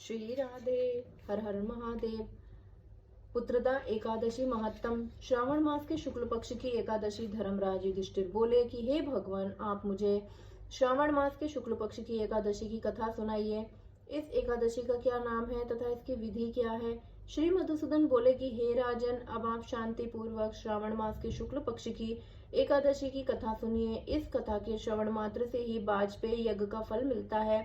श्री राधे। हर हर महादेव। पुत्रदा एकादशी महत्तम। श्रावण मास के शुक्ल पक्ष की एकादशी धर्मराज युधिष्ठिर बोले कि हे भगवान, आप मुझे श्रावण मास के शुक्ल पक्ष की एकादशी की कथा सुनाइए। इस एकादशी का क्या नाम है तथा इसकी विधि क्या है। श्री मधुसूदन बोले कि हे राजन, अब आप शांति पूर्वक श्रावण मास के शुक्ल पक्ष की एकादशी की कथा सुनिए। इस कथा के श्रवण मात्र से ही वाजपेय यज्ञ का फल मिलता है।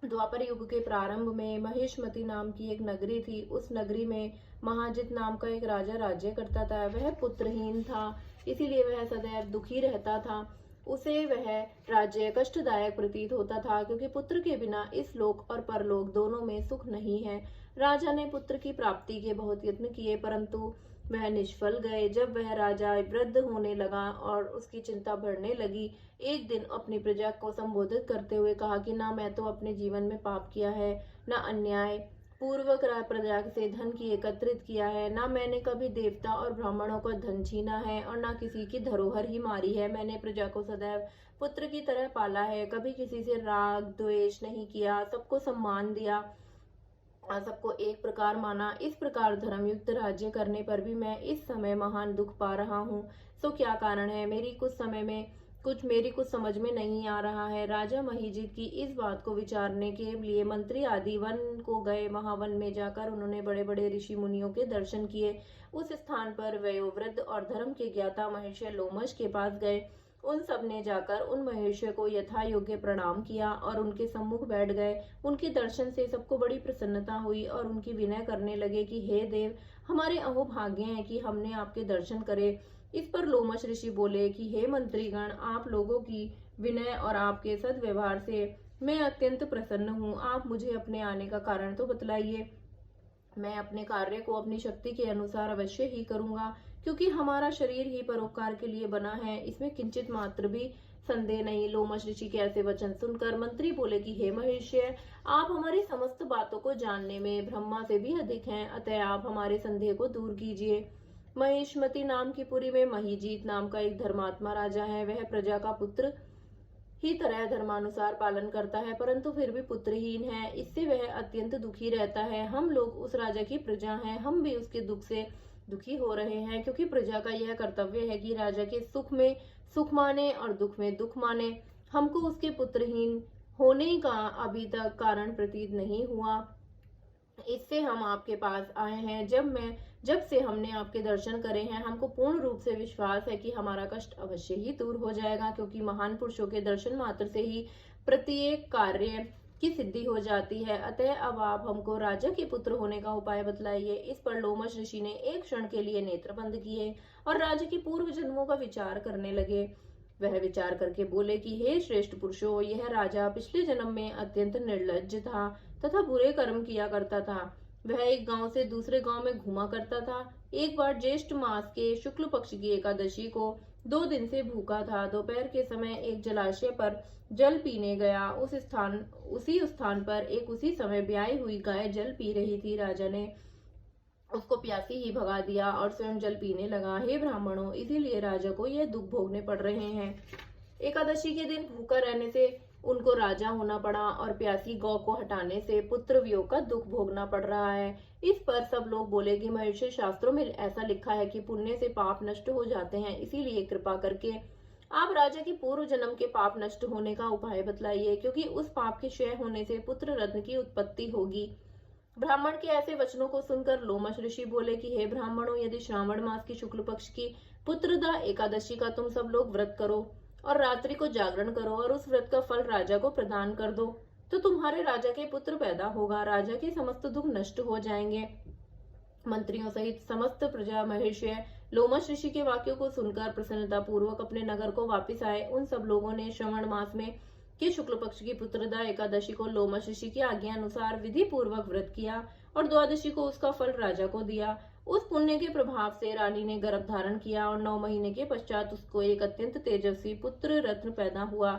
द्वापर युग के प्रारंभ में महिष्मति नाम की एक नगरी थी। उस नगरी में महाजित नाम का एक राजा राज्य करता था। वह पुत्रहीन था, इसीलिए वह सदैव दुखी रहता था। उसे वह राज्य कष्टदायक प्रतीत होता था, क्योंकि पुत्र के बिना इस लोक और परलोक दोनों में सुख नहीं है। राजा ने पुत्र की प्राप्ति के बहुत यत्न किए, परंतु वह निष्फल गए। जब वह राजा वृद्ध होने लगा और उसकी चिंता बढ़ने लगी, एक दिन अपनी प्रजा को संबोधित करते हुए कहा कि ना मैं तो अपने जीवन में पाप किया है, न अन्याय पूर्वक प्रजा से धन की एकत्रित किया है, ना मैंने कभी देवता और ब्राह्मणों का धन छीना है, और ना किसी की धरोहर ही मारी है। मैंने प्रजा को सदैव पुत्र की तरह पाला है, कभी किसी से राग द्वेष नहीं किया, सबको सम्मान दिया, सबको एक प्रकार माना। इस प्रकार धर्मयुक्त राज्य करने पर भी मैं इस समय महान दुख पा रहा हूँ। सो क्या कारण है। मेरी कुछ समझ में नहीं आ रहा है। राजा महिजीत की इस बात को विचारने के लिए मंत्री आदि वन को गए। महावन में जाकर उन्होंने बड़े बड़े ऋषि मुनियों के दर्शन किए। उस स्थान पर वयोवृद्ध और धर्म के ज्ञाता महर्षि लोमश के पास गए। उन सब ने जाकर उन महर्षि को यथा योग्य प्रणाम किया और उनके सम्मुख बैठ गए। उनके दर्शन से सबको बड़ी प्रसन्नता हुई और उनकी विनय करने लगे कि हे देव, हमारे अहोभाग्य है कि हमने आपके दर्शन करे। इस पर लोमश ऋषि बोले कि हे मंत्रीगण, आप लोगों की विनय और आपके सद्व्यवहार से मैं अत्यंत प्रसन्न हूँ। आप मुझे अपने आने का कारण तो बतलाइए। मैं अपने कार्य को अपनी शक्ति के अनुसार अवश्य ही करूंगा, क्योंकि हमारा शरीर ही परोपकार के लिए बना है, इसमें किंचित मात्र भी संदेह नहीं। लोमश ऋषि के ऐसे वचन सुनकर मंत्री बोले कि हे महर्षि, आप हमारी समस्त बातों को जानने में ब्रह्मा से भी अधिक हैं, अतः आप हमारे संदेह को दूर कीजिए। महिष्मति नाम की पुरी में महिजीत नाम का एक धर्मात्मा राजा है। वह प्रजा का पुत्र ही तरह धर्मानुसार पालन करता है, परंतु फिर भी पुत्रहीन है। इससे वह अत्यंत दुखी रहता है। हम लोग उस राजा की प्रजा हैं, हम भी उसके दुख से दुखी हो रहे हैं, क्योंकि प्रजा का यह कर्तव्य है कि राजा के सुख में सुख माने और दुख में दुख माने। हमको उसके पुत्रहीन होने का अभी तक कारण प्रतीत नहीं हुआ, इससे हम आपके पास आए हैं। जब से हमने आपके दर्शन करे हैं, हमको पूर्ण रूप से विश्वास है कि हमारा कष्ट अवश्य ही दूर हो जाएगा, क्योंकि महान पुरुषों के दर्शन मात्र से ही प्रत्येक कार्य की सिद्धि हो जाती है। अतः अब आप हमको राजा के पुत्र होने का उपाय बतलाइए। इस पर लोमश ऋषि ने एक क्षण के लिए नेत्र बंद किए और राज्य के पूर्व जन्मों का विचार करने लगे। वह विचार करके बोले कि हे श्रेष्ठ पुरुषों, यह राजा पिछले जन्म में अत्यंत निर्लज्ज था तथा बुरे कर्म किया करता था। वह एक गांव से दूसरे गांव में घूमा करता था। एक बार ज्येष्ठ मास के शुक्ल पक्ष की एकादशी को 2 दिन से भूखा था। दोपहर के समय एक जलाशय पर जल पीने गया। उसी स्थान पर एक उसी समय ब्याई हुई गाय जल पी रही थी। राजा ने उसको प्यासी ही भगा दिया और स्वयं जल पीने लगा। हे ब्राह्मणों, इसीलिए राजा को यह दुख भोगने पड़ रहे हैं। एकादशी के दिन भूखा रहने से उनको राजा होना पड़ा और प्यासी गौ को हटाने से पुत्र वियोग का दुख भोगना पड़ रहा है। इस पर सब लोग बोले कि महर्षि, शास्त्रों में ऐसा लिखा है कि पुण्य से पाप नष्ट हो जाते हैं, इसीलिए कृपा करके आप राजा की पूर्व जन्म के पाप नष्ट होने का उपाय बतलाइए, क्योंकि उस पाप के क्षय होने से पुत्र रत्न की उत्पत्ति होगी। ब्राह्मण के ऐसे वचनों को सुनकर लोमश ऋषि बोले कि हे ब्राह्मणों, यदि श्रावण मास की शुक्ल पक्ष की पुत्रदा एकादशी का तुम सब लोग व्रत करो और रात्रि को जागरण करो और उस व्रत का फल राजा को प्रदान कर दो, तो तुम्हारे राजा के पुत्र पैदा होगा, राजा के समस्त दुख नष्ट हो जाएंगे। मंत्रियों सहित समस्त प्रजा महर्षि लोमश ऋषि के वाक्यों को सुनकर प्रसन्नता पूर्वक अपने नगर को वापिस आए। उन सब लोगों ने श्रवण मास में के शुक्ल पक्ष की पुत्रदा एकादशी को लोमश ऋषि की आज्ञा अनुसार विधि पूर्वक व्रत किया और द्वादशी को उसका फल राजा को दिया। उस पुण्य के प्रभाव से रानी ने गर्भ धारण किया और 9 महीने के पश्चात उसको एक अत्यंत तेजस्वी पुत्र रत्न पैदा हुआ।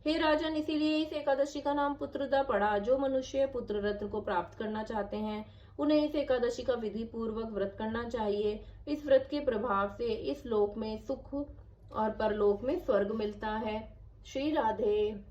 हे राजन, इसीलिए इस एकादशी का नाम पुत्रदा पड़ा। जो मनुष्य पुत्र रत्न को प्राप्त करना चाहते हैं, उन्हें इस एकादशी का विधि पूर्वक व्रत करना चाहिए। इस व्रत के प्रभाव से इस लोक में सुख और परलोक में स्वर्ग मिलता है। श्री राधे।